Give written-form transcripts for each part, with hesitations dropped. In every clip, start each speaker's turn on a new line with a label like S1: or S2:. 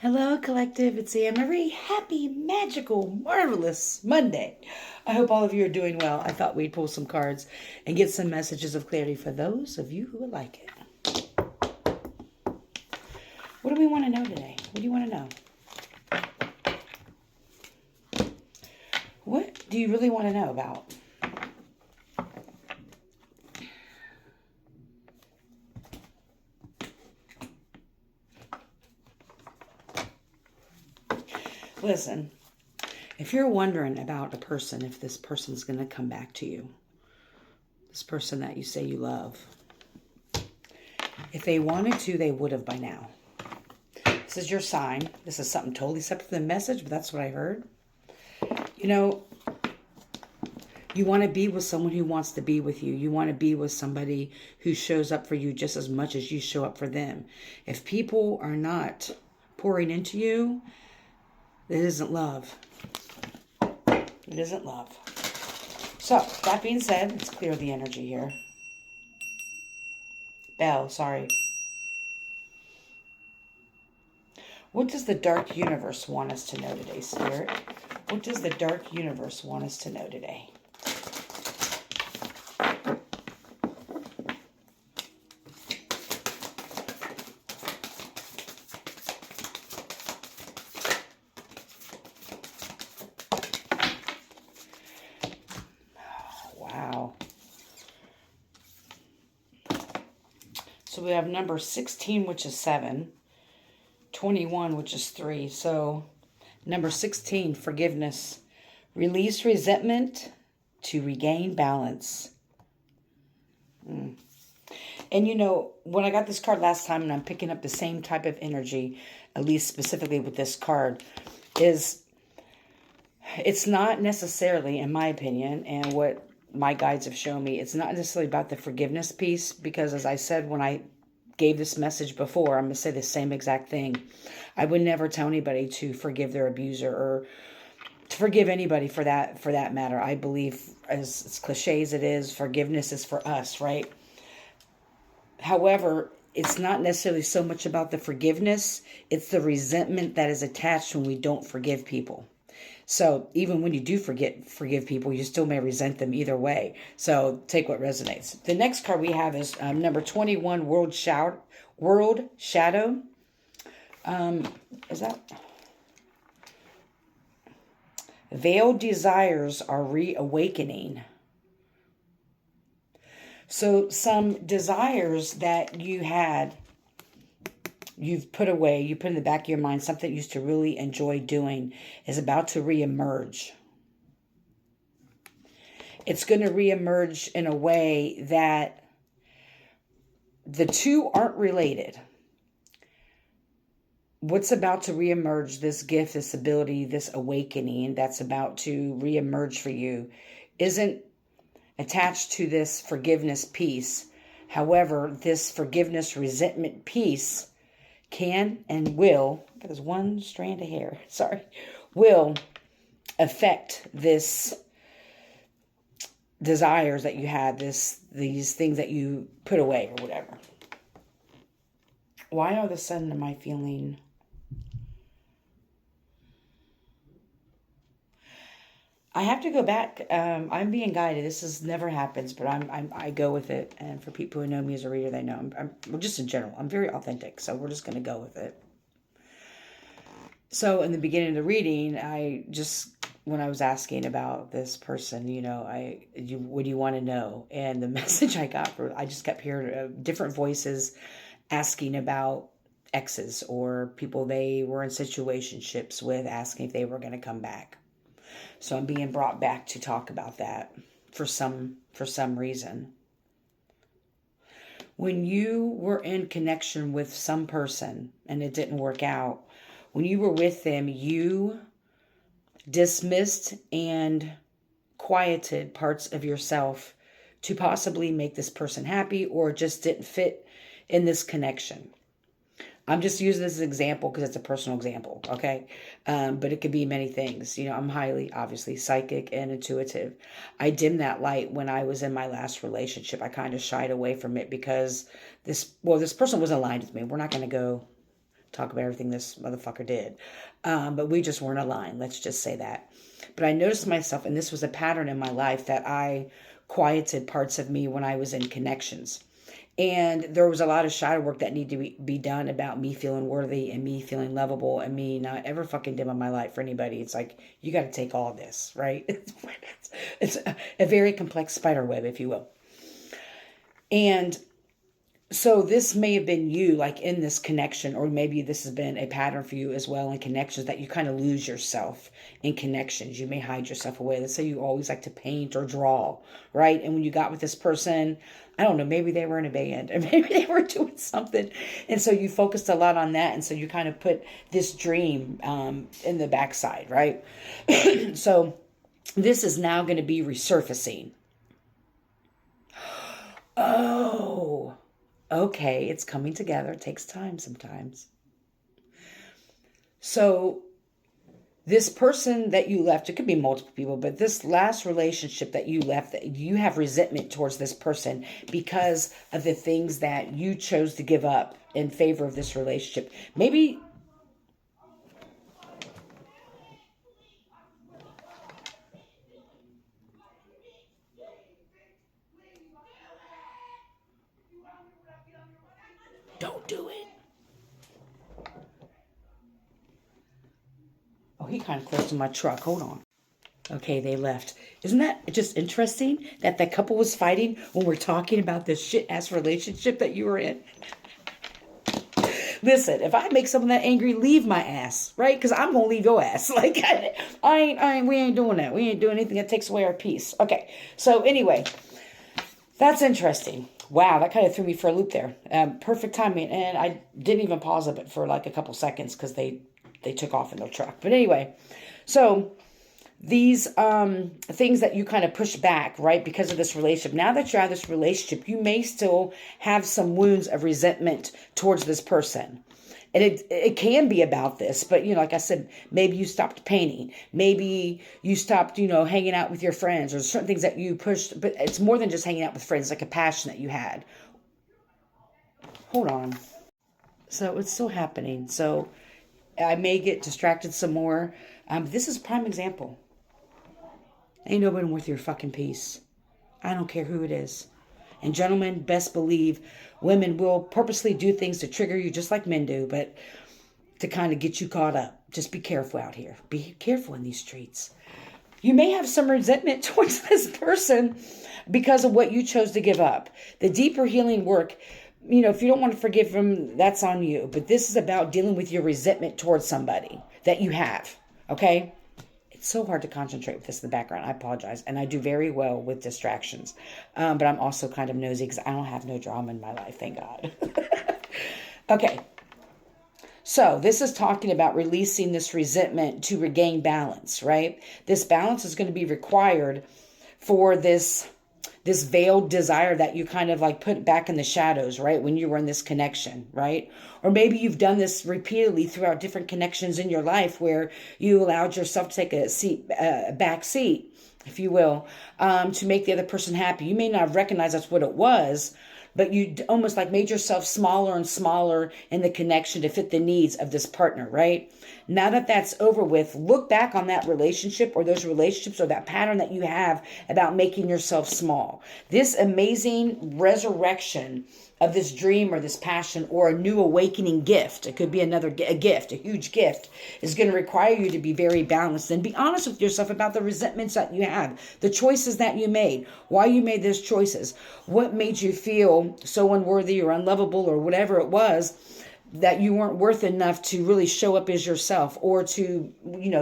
S1: Hello, collective. It's Am. Every happy, magical, marvelous Monday. I hope all of you are doing well. I thought we'd pull some cards and get some messages of clarity for those of you who would like it. What do we want to know today? What do you want to know? What do you really want to know about? Listen, if you're wondering about a person, if this person's going to come back to you, this person that you say you love, if they wanted to, they would have by now. This is your sign. This is something totally separate from the message, but that's what I heard. You know, you want to be with someone who wants to be with you. You want to be with somebody who shows up for you just as much as you show up for them. If people are not pouring into you, it isn't love. It isn't love. So, that being said, let's clear the energy here. Bell, sorry. What does the dark universe want us to know today, Spirit? What does the dark universe want us to know today? Wow. So we have number 16, which is 7. 21, which is 3. So number 16, forgiveness. Release resentment to regain balance. And you know, when I got this card last time, and I'm picking up the same type of energy, at least specifically with this card, is it's not necessarily, in my opinion, and what my guides have shown me, it's not necessarily about the forgiveness piece, because as I said when I gave this message before, I'm going to say the same exact thing. I would never tell anybody to forgive their abuser or to forgive anybody for that matter. I believe, as cliche as it is, forgiveness is for us, right? However, it's not necessarily so much about the forgiveness. It's the resentment that is attached when we don't forgive people. So even when you do forgive people, you still may resent them either way. So take what resonates. The next card we have is number 21, World Shadow. Is that? Veiled desires are reawakening. So some desires that you had, you've put away, you put in the back of your mind, something you used to really enjoy doing is about to reemerge. It's going to reemerge in a way that the two aren't related. What's about to reemerge, this gift, this ability, this awakening that's about to reemerge for you, isn't attached to this forgiveness piece. However, this forgiveness resentment piece can and will, there's one strand of hair, sorry, will affect this desires that you had, these things that you put away or whatever. Why all of a sudden am I feeling... I have to go back. I'm being guided. This never happens, but I go with it. And for people who know me as a reader, they know well, just in general, I'm very authentic. So we're just going to go with it. So in the beginning of the reading, when I was asking about this person, what do you want to know? And the message I got, I just kept hearing different voices asking about exes or people they were in situationships with, asking if they were going to come back. So I'm being brought back to talk about that for some reason. When you were in connection with some person and it didn't work out, when you were with them, you dismissed and quieted parts of yourself to possibly make this person happy, or just didn't fit in this connection. I'm just using this as an example because it's a personal example, okay? But it could be many things. I'm highly, obviously, psychic and intuitive. I dimmed that light when I was in my last relationship. I kind of shied away from it because this person wasn't aligned with me. We're not going to go talk about everything this motherfucker did. But we just weren't aligned. Let's just say that. But I noticed myself, and this was a pattern in my life, that I quieted parts of me when I was in connections. And there was a lot of shadow work that needed to be done about me feeling worthy and me feeling lovable and me not ever fucking dimming my light for anybody. It's like, you got to take all this, right? It's a very complex spider web, if you will. And so this may have been you, like in this connection, or maybe this has been a pattern for you as well in connections, that you kind of lose yourself in connections. You may hide yourself away. Let's say you always like to paint or draw, right? And when you got with this person, I don't know, maybe they were in a band or maybe they were doing something. And so you focused a lot on that. And so you kind of put this dream in the backside, right? So this is now going to be resurfacing. Oh, okay, it's coming together. It takes time sometimes. So this person that you left, it could be multiple people, but this last relationship that you left, you have resentment towards this person because of the things that you chose to give up in favor of this relationship. Maybe don't do it. Oh, he kind of close to my truck. Hold on. Okay, they left. Isn't that just interesting that the couple was fighting when we're talking about this shit-ass relationship that you were in? Listen, if I make someone that angry, leave my ass, right? Because I'm going to leave your ass. Like, we ain't doing that. We ain't doing anything that takes away our peace. Okay, so anyway, that's interesting. Wow, that kind of threw me for a loop there. Perfect timing. And I didn't even pause a bit for like a couple seconds because they took off in their truck. But anyway, so these things that you kind of push back, right, because of this relationship. Now that you're out of this relationship, you may still have some wounds of resentment towards this person. And it can be about this, but, like I said, maybe you stopped painting. Maybe you stopped, hanging out with your friends, or certain things that you pushed. But it's more than just hanging out with friends, like a passion that you had. Hold on. So it's still happening. So I may get distracted some more. This is a prime example. Ain't nobody worth your fucking peace. I don't care who it is. And gentlemen, best believe women will purposely do things to trigger you just like men do, but to kind of get you caught up. Just be careful out here. Be careful in these streets. You may have some resentment towards this person because of what you chose to give up. The deeper healing work, if you don't want to forgive them, that's on you. But this is about dealing with your resentment towards somebody that you have, okay? It's so hard to concentrate with this in the background. I apologize. And I do very well with distractions. But I'm also kind of nosy because I don't have no drama in my life, thank God. Okay. So this is talking about releasing this resentment to regain balance, right? This balance is going to be required for this veiled desire that you kind of like put back in the shadows, right? When you were in this connection, right? Or maybe you've done this repeatedly throughout different connections in your life where you allowed yourself to take a back seat, if you will, to make the other person happy. You may not have recognized that's what it was, but you almost like made yourself smaller and smaller in the connection to fit the needs of this partner, right? Now that that's over with, look back on that relationship or those relationships or that pattern that you have about making yourself small. This amazing resurrection of this dream or this passion or a new awakening gift, it could be a gift, a huge gift, is going to require you to be very balanced and be honest with yourself about the resentments that you have, the choices that you made, why you made those choices, what made you feel so unworthy or unlovable or whatever it was, that you weren't worth enough to really show up as yourself or to,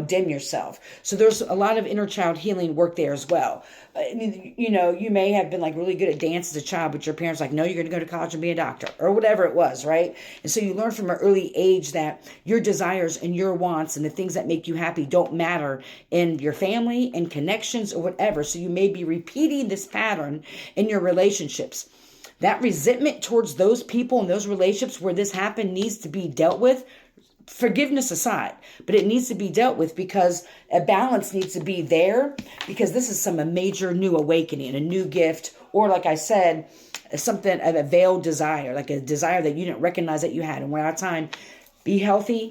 S1: dim yourself. So there's a lot of inner child healing work there as well. You may have been like really good at dance as a child, but your parents like, no, you're going to go to college and be a doctor or whatever it was, right? And so you learn from an early age that your desires and your wants and the things that make you happy don't matter in your family, in connections or whatever. So you may be repeating this pattern in your relationships. That resentment towards those people and those relationships where this happened needs to be dealt with, forgiveness aside, but it needs to be dealt with because a balance needs to be there because this is some major new awakening, a new gift, or like I said, something of a veiled desire, like a desire that you didn't recognize that you had. And when our time, Be healthy.